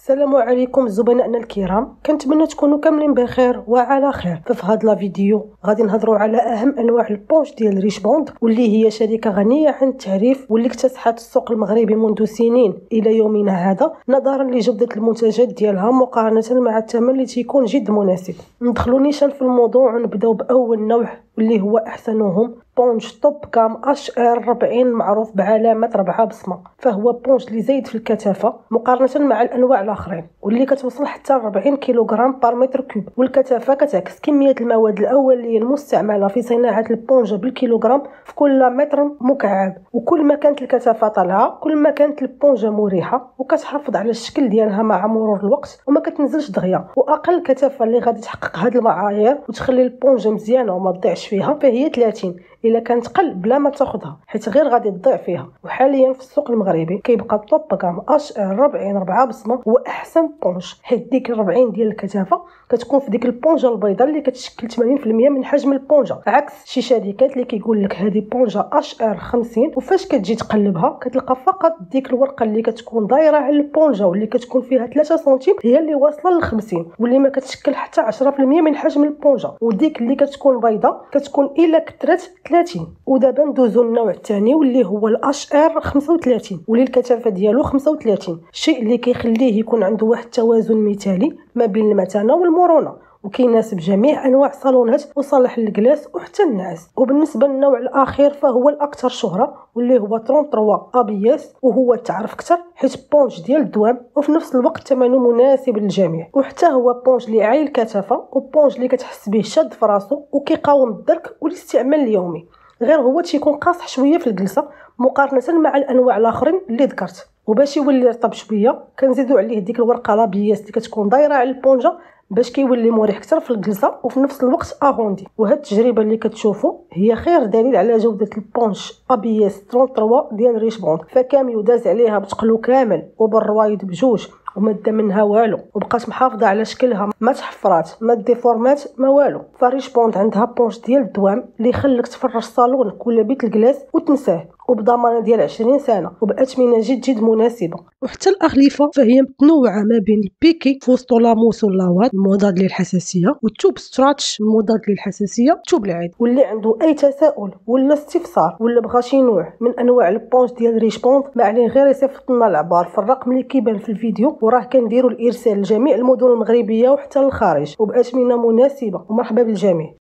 السلام عليكم زبنائنا الكرام، كنتمنى تكونوا كاملين بخير وعلى خير. ففي هذا الفيديو غادي نهضروا على اهم انواع البونش ديال ريشبوند، واللي هي شركه غنيه عن التعريف واللي اكتسحت السوق المغربي منذ سنين الى يومنا هذا، نظرا لجوده المنتجات ديالها مقارنه مع الثمن اللي تيكون جد مناسب. ندخلوا نيشان في الموضوع ونبداو باول نوع واللي هو احسنهم، بونج توب كام HR40 معروف بعلامه 4 بصمه. فهو بونج اللي زايد في الكثافه مقارنه مع الانواع الاخرين، واللي كتوصل حتى 40 كيلوغرام بار متر كوب، والكثافه كتعكس كميه المواد الاوليه المستعمله في صناعه البونجه بالكيلوغرام في كل متر مكعب. وكل ما كانت الكثافه طالعه كل ما كانت البونجه مريحه وكتحافظ على الشكل ديالها مع مرور الوقت وما كتنزلش دغيا. واقل كثافه اللي غادي تحقق هذه المعايير وتخلي البونجه مزيانه وما تضيعش فيها فهي 30. الا كانت قل بلا ما تاخذها حيت غير غادي تضيع فيها. وحاليا في السوق المغربي كيبقى توب كام HR40 4 بصمه هو احسن بونج، حيت ديك 40 ديال الكثافه كتكون في ديك البونجه البيضاء اللي كتشكل 80% من حجم البونجه، عكس شي شركات اللي كيقول لك هذه بونجه HR50 وفاش كتجي تقلبها كتلقى فقط ديك الورقه اللي كتكون دايره على البونجه واللي كتكون فيها 3 سنتيم هي اللي واصله ل 50، واللي ما كتشكل حتى 10% من حجم البونجه. وديك اللي كتكون بيضاء كتكون الا كثرت 30. ودابا ندوزو للنوع الثاني واللي هو HR35 واللي الكثافه ديالو 35، الشيء اللي كيخليه يكون عنده واحد التوازن مثالي ما بين المتانه والمرونه، وكيناسب جميع انواع الصالونات وصالح للجلاس وحتى النعاس. وبالنسبه للنوع الاخير فهو الاكثر شهره واللي هو 33 ABS، وهو تعرف اكثر حيت بونج ديال الدوام وفي نفس الوقت ثمنه مناسب للجميع. وحتى هو بونج اللي عالي الكثافه وبونج اللي كتحس به شاد في راسو وكيقاوم الدرك والاستعمال اليومي، غير هو تيكون قاصح شويه في الجلسه مقارنه مع الانواع الاخرين اللي ذكرت. وباش يولي رطب شويه كنزيدوا عليه ديك الورقه لابياس اللي كتكون دايره على البونجه باش كيولي مريح اكثر في الجلسه وفي نفس الوقت اغوندي. وهاد التجربه اللي كتشوفوا هي خير دليل على جوده البونش ABS 33 ديال ريشبوند. فكامل وداز عليها بتقلو كامل وبالروايد بجوج وماده منها والو، وبقات محافظه على شكلها، ما تحفرات ما ديفورمات ما والو. فريشبوند عندها بونش ديال الدوام اللي يخليك تفرش صالونك ولا بيت الجلاس وتنساه وبضمانه ديال 20 سنه وباثمنه جد مناسبه. وحتى الاغلفه فهي متنوعه ما بين البيكي فوسطو لاموس واللاوات المضاد للحساسيه، والتوب ستراتش المضاد للحساسيه، التوب العادي. واللي عنده اي تساؤل ولا استفسار ولا بغى شي نوع من انواع البونش ديال ريشبوند ما عليه غير يصيفط لنا العبار في الرقم اللي كيبان في الفيديو، وراه كنديروا الارسال لجميع المدن المغربيه وحتى للخارج وباثمنه مناسبه. ومرحبا بالجميع.